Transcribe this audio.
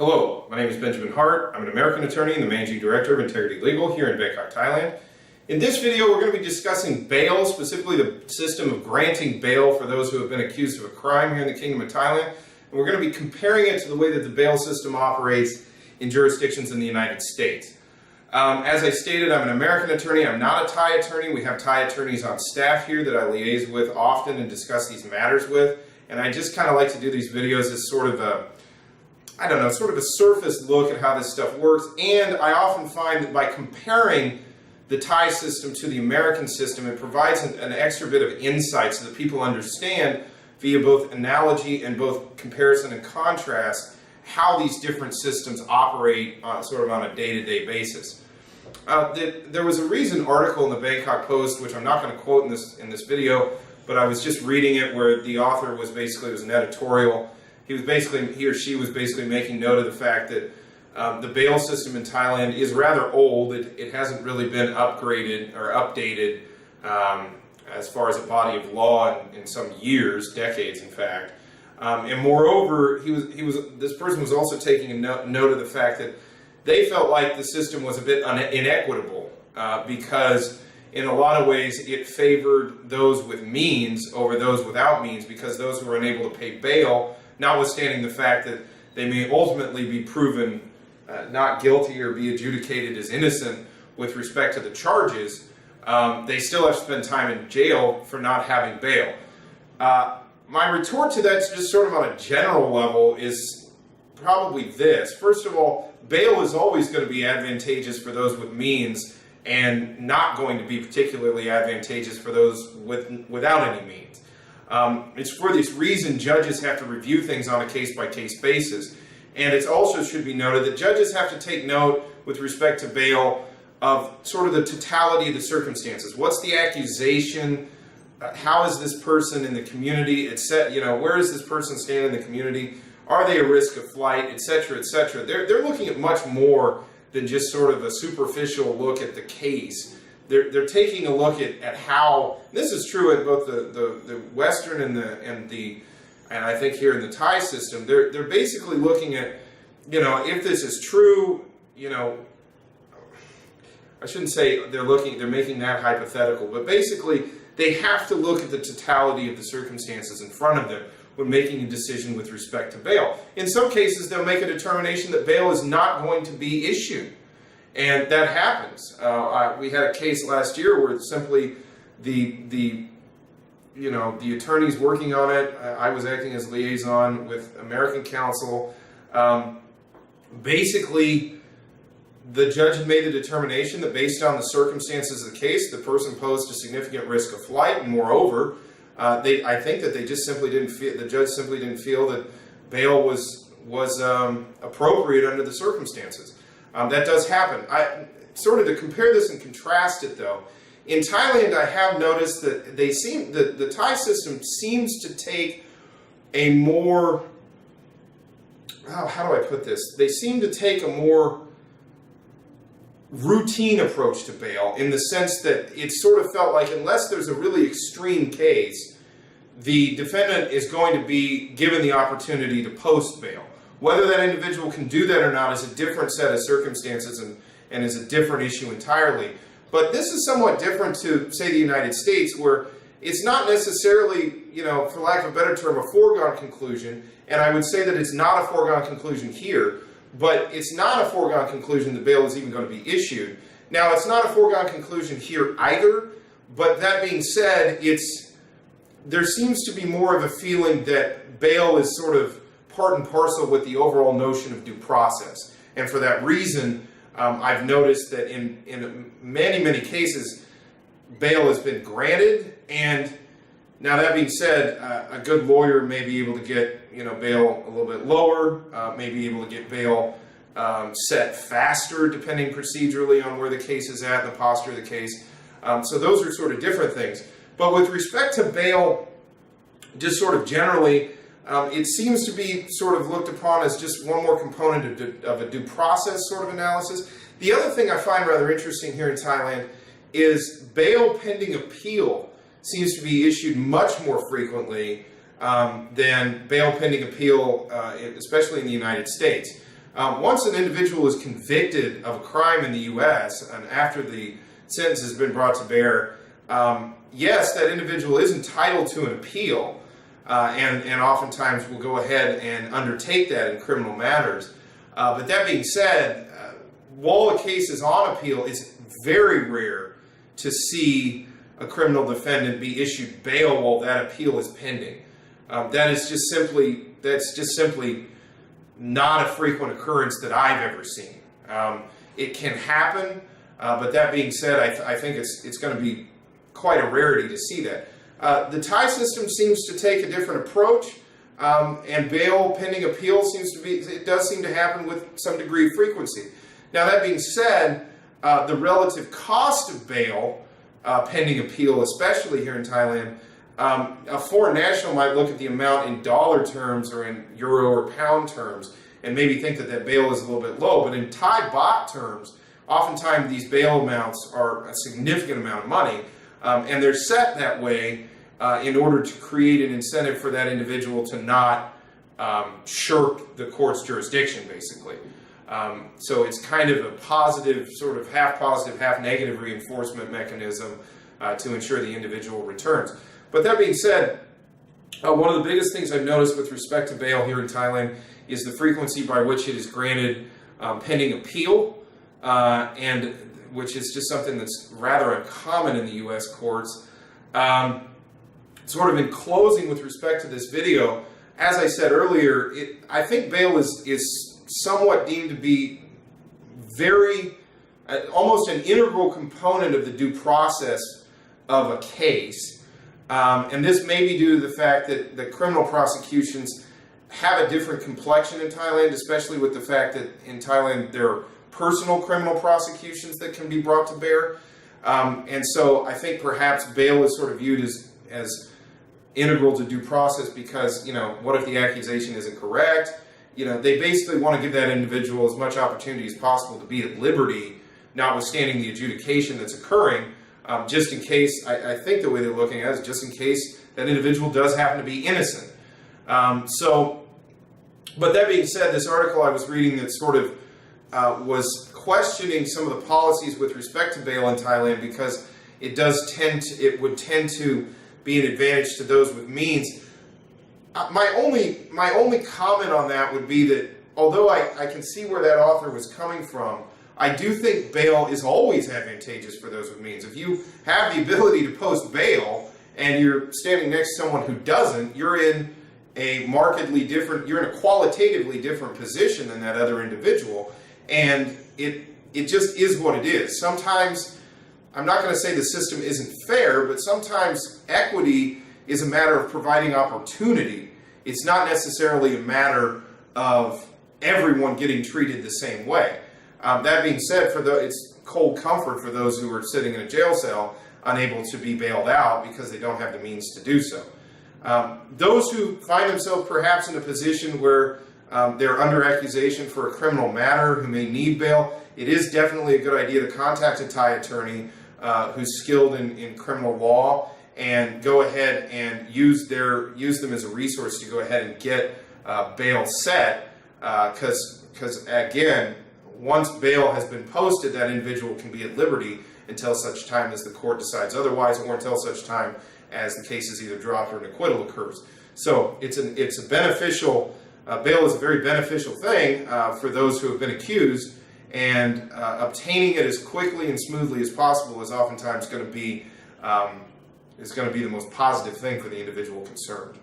Hello, my name is Benjamin Hart. I'm an American attorney and the Managing Director of Integrity Legal here in Bangkok, Thailand. In this video, we're going to be discussing bail, specifically the system of granting bail for those who have been accused of a crime here in the Kingdom of Thailand. And we're going to be comparing it to the way that the bail system operates in jurisdictions in the United States. As I stated, I'm an American attorney. I'm not a Thai attorney. We have Thai attorneys on staff here that I liaise with often and discuss these matters with. And I just kind of like to do these videos as sort of a surface look at how this stuff works. And I often find that by comparing the Thai system to the American system, it provides an extra bit of insight so that people understand via both analogy and both comparison and contrast how these different systems operate sort of on a day-to-day basis. There was a recent article in the Bangkok Post, which I'm not going to quote in this video, but I was just reading it, where the author was basically, it was an editorial. He or she was basically making note of the fact that the bail system in Thailand is rather old. It hasn't really been upgraded or updated as far as a body of law in some years, decades in fact. And moreover, this person was also taking a note of the fact that they felt like the system was a bit inequitable because in a lot of ways it favored those with means over those without means, because those who were unable to pay bail, notwithstanding the fact that they may ultimately be proven not guilty or be adjudicated as innocent with respect to the charges, they still have to spend time in jail for not having bail. My retort to that, just sort of on a general level, is probably this. First of all, bail is always going to be advantageous for those with means and not going to be particularly advantageous for those without any means. It's for this reason judges have to review things on a case-by-case basis. And it also should be noted that judges have to take note with respect to bail of sort of the totality of the circumstances. What's the accusation? How is this person in the community? Where does this person stand in the community? Are they a risk of flight, etc., etc.? They're looking at much more than just sort of a superficial look at the case. They're taking a look at how, this is true in both the Western and I think here in the Thai system, they're basically looking at, if this is true, I shouldn't say they're making that hypothetical, but basically they have to look at the totality of the circumstances in front of them when making a decision with respect to bail. In some cases, they'll make a determination that bail is not going to be issued. And that happens. We had a case last year where simply the attorneys working on it, I was acting as liaison with American counsel. Basically, the judge had made the determination that based on the circumstances of the case, the person posed a significant risk of flight, and moreover, I think that the judge simply didn't feel that bail was appropriate under the circumstances. That does happen. Sort of to compare this and contrast it, though, in Thailand, I have noticed that the Thai system seems to take a more, how do I put this? They seem to take a more routine approach to bail, in the sense that it sort of felt like unless there's a really extreme case, the defendant is going to be given the opportunity to post bail. Whether that individual can do that or not is a different set of circumstances and is a different issue entirely. But this is somewhat different to, say, the United States, where it's not necessarily, for lack of a better term, a foregone conclusion. And I would say that it's not a foregone conclusion here, but it's not a foregone conclusion that bail is even going to be issued. Now, it's not a foregone conclusion here either, but that being said, there seems to be more of a feeling that bail is sort of part and parcel with the overall notion of due process. And for that reason, I've noticed that in many, many cases, bail has been granted. And now that being said, a good lawyer may be able to get bail a little bit lower, may be able to get bail set faster, depending procedurally on where the case is at and the posture of the case. So those are sort of different things. But with respect to bail, just sort of generally, it seems to be sort of looked upon as just one more component of a due process sort of analysis. The other thing I find rather interesting here in Thailand is bail pending appeal seems to be issued much more frequently than bail pending appeal, especially in the United States. Once an individual is convicted of a crime in the U.S. and after the sentence has been brought to bear, yes, that individual is entitled to an appeal, and oftentimes will go ahead and undertake that in criminal matters. But that being said, while a case is on appeal, it's very rare to see a criminal defendant be issued bail while that appeal is pending. That's just simply not a frequent occurrence that I've ever seen. It can happen, but that being said, I think it's going to be quite a rarity to see that. The Thai system seems to take a different approach, and bail pending appeal does seem to happen with some degree of frequency. Now, that being said, the relative cost of bail pending appeal, especially here in Thailand, a foreign national might look at the amount in dollar terms or in euro or pound terms and maybe think that bail is a little bit low. But in Thai baht terms, oftentimes these bail amounts are a significant amount of money, and they're set that way in order to create an incentive for that individual to not shirk the court's jurisdiction, basically. So it's kind of a positive, sort of half positive, half negative reinforcement mechanism to ensure the individual returns. But that being said, one of the biggest things I've noticed with respect to bail here in Thailand is the frequency by which it is granted pending appeal, and which is just something that's rather uncommon in the U.S. courts. Sort of in closing with respect to this video, as I said earlier, I think bail is somewhat deemed to be almost an integral component of the due process of a case. And this may be due to the fact that the criminal prosecutions have a different complexion in Thailand, especially with the fact that in Thailand there are personal criminal prosecutions that can be brought to bear. And so I think perhaps bail is sort of viewed as integral to due process because, what if the accusation isn't correct? They basically want to give that individual as much opportunity as possible to be at liberty, notwithstanding the adjudication that's occurring, just in case, I think the way they're looking at it is just in case that individual does happen to be innocent. But that being said, this article I was reading that sort of was questioning some of the policies with respect to bail in Thailand because it would tend to be an advantage to those with means. My only comment on that would be that although I can see where that author was coming from, I do think bail is always advantageous for those with means. If you have the ability to post bail and you're standing next to someone who doesn't, you're in a qualitatively different position than that other individual, and it just is what it is. Sometimes, I'm not going to say the system isn't fair, but sometimes equity is a matter of providing opportunity. It's not necessarily a matter of everyone getting treated the same way. That being said, it's cold comfort for those who are sitting in a jail cell unable to be bailed out because they don't have the means to do so. Those who find themselves perhaps in a position where they're under accusation for a criminal matter, who may need bail, it is definitely a good idea to contact a Thai attorney who's skilled in criminal law and go ahead and use them as a resource to go ahead and get bail set, because again, once bail has been posted, that individual can be at liberty until such time as the court decides otherwise, or until such time as the case is either dropped or an acquittal occurs. So it's a beneficial, bail is a very beneficial thing for those who have been accused, and obtaining it as quickly and smoothly as possible is oftentimes going to be the most positive thing for the individual concerned.